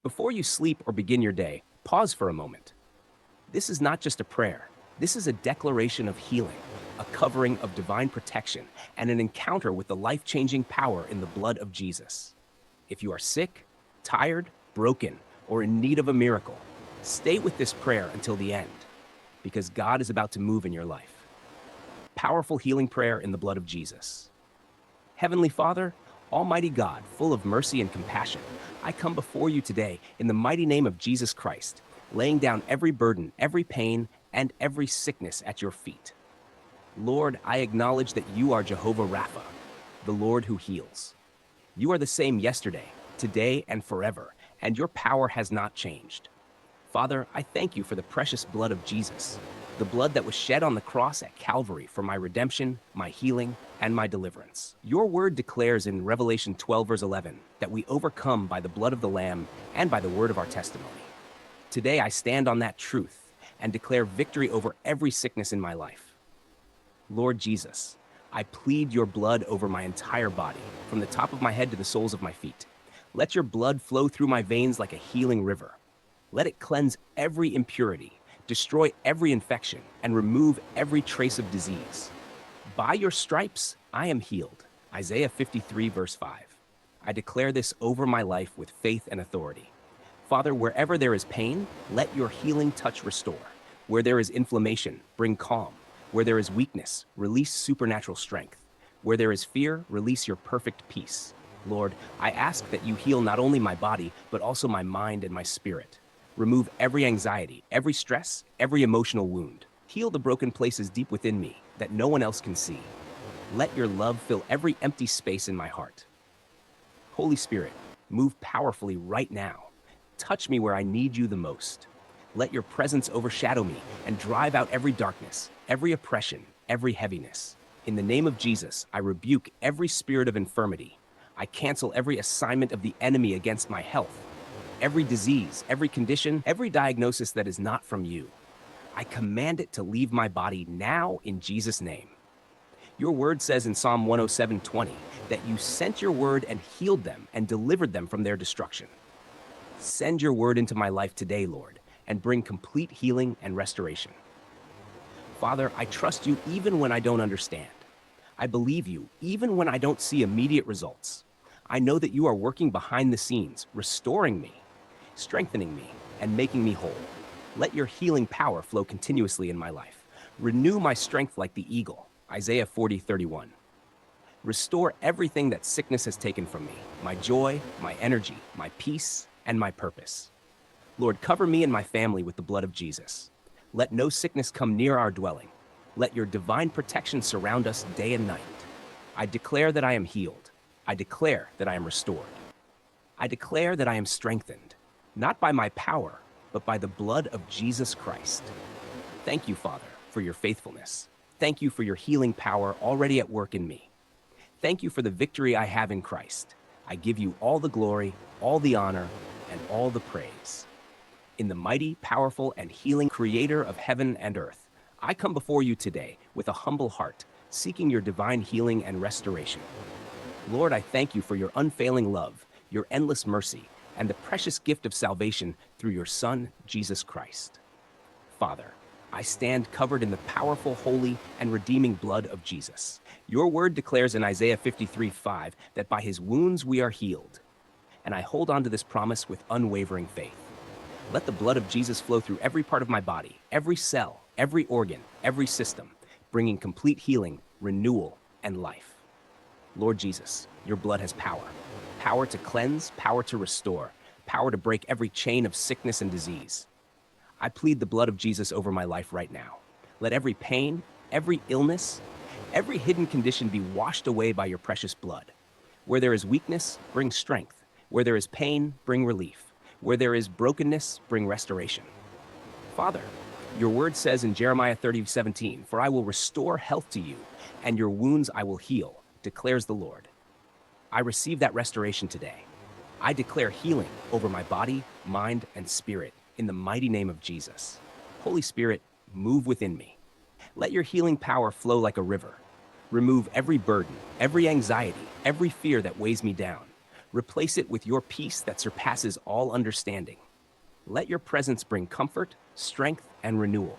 Before you sleep or begin your day, pause for a moment. This is not just a prayer. This is a declaration of healing, a covering of divine protection, and an encounter with the life-changing power in the blood of Jesus. If you are sick, tired, broken, or in need of a miracle, stay with this prayer until the end, because God is about to move in your life. Powerful healing prayer in the blood of Jesus. Heavenly Father, Almighty God, full of mercy and compassion, I come before you today in the mighty name of Jesus Christ, laying down every burden, every pain, and every sickness at your feet. Lord, I acknowledge that you are Jehovah Rapha, the Lord who heals. You are the same yesterday, today, and forever, and your power has not changed. Father, I thank you for the precious blood of Jesus, the blood that was shed on the cross at Calvary for my redemption, my healing, and my deliverance. Your word declares in Revelation 12, verse 11, that we overcome by the blood of the Lamb and by the word of our testimony. Today, I stand on that truth and declare victory over every sickness in my life. Lord Jesus, I plead your blood over my entire body, from the top of my head to the soles of my feet. Let your blood flow through my veins like a healing river. Let it cleanse every impurity, destroy every infection, and remove every trace of disease. By your stripes, I am healed. Isaiah 53, verse 5. I declare this over my life with faith and authority. Father, wherever there is pain, let your healing touch restore. Where there is inflammation, bring calm. Where there is weakness, release supernatural strength. Where there is fear, release your perfect peace. Lord, I ask that you heal not only my body, but also my mind and my spirit. Remove every anxiety, every stress, every emotional wound. Heal the broken places deep within me that no one else can see. Let your love fill every empty space in my heart. Holy Spirit, move powerfully right now. Touch me where I need you the most. Let your presence overshadow me and drive out every darkness, every oppression, every heaviness. In the name of Jesus, I rebuke every spirit of infirmity. I cancel every assignment of the enemy against my health. Every disease, every condition, every diagnosis that is not from you. I command it to leave my body now in Jesus' name. Your word says in Psalm 107:20 that you sent your word and healed them and delivered them from their destruction. Send your word into my life today, Lord, and bring complete healing and restoration. Father, I trust you even when I don't understand. I believe you even when I don't see immediate results. I know that you are working behind the scenes, restoring me, strengthening me, and making me whole. Let your healing power flow continuously in my life. Renew my strength like the eagle. Isaiah 40:31. Restore everything that sickness has taken from me, my joy, my energy, my peace, and my purpose. Lord, cover me and my family with the blood of Jesus. Let no sickness come near our dwelling. Let your divine protection surround us day and night. I declare that I am healed. I declare that I am restored. I declare that I am strengthened, not by my power, but by the blood of Jesus Christ. Thank you, Father, for your faithfulness. Thank you for your healing power already at work in me. Thank you for the victory I have in Christ. I give you all the glory, all the honor, and all the praise. In the mighty, powerful, and healing Creator of heaven and earth, I come before you today with a humble heart, seeking your divine healing and restoration. Lord, I thank you for your unfailing love, your endless mercy, and the precious gift of salvation through your Son, Jesus Christ. Father, I stand covered in the powerful, holy, and redeeming blood of Jesus. Your word declares in Isaiah 53:5 that by his wounds we are healed. And I hold on to this promise with unwavering faith. Let the blood of Jesus flow through every part of my body, every cell, every organ, every system, bringing complete healing, renewal, and life. Lord Jesus, your blood has power. Power to cleanse, power to restore, power to break every chain of sickness and disease. I plead the blood of Jesus over my life right now. Let every pain, every illness, every hidden condition be washed away by your precious blood. Where there is weakness, bring strength. Where there is pain, bring relief. Where there is brokenness, bring restoration. Father, your word says in Jeremiah 30:17, "For I will restore health to you, and your wounds I will heal, declares the Lord." I receive that restoration today. I declare healing over my body, mind, and spirit in the mighty name of Jesus. Holy Spirit, move within me. Let your healing power flow like a river. Remove every burden, every anxiety, every fear that weighs me down. Replace it with your peace that surpasses all understanding. Let your presence bring comfort, strength, and renewal.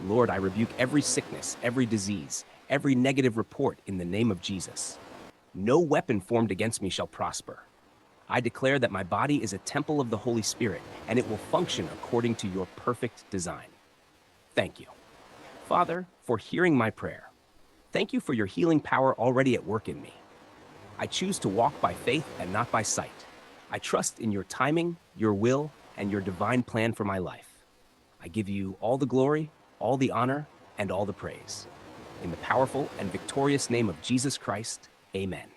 Lord, I rebuke every sickness, every disease, every negative report in the name of Jesus. No weapon formed against me shall prosper. I declare that my body is a temple of the Holy Spirit, and it will function according to your perfect design. Thank you, Father, for hearing my prayer. Thank you for your healing power already at work in me. I choose to walk by faith and not by sight. I trust in your timing, your will, and your divine plan for my life. I give you all the glory, all the honor, and all the praise. In the powerful and victorious name of Jesus Christ, amen.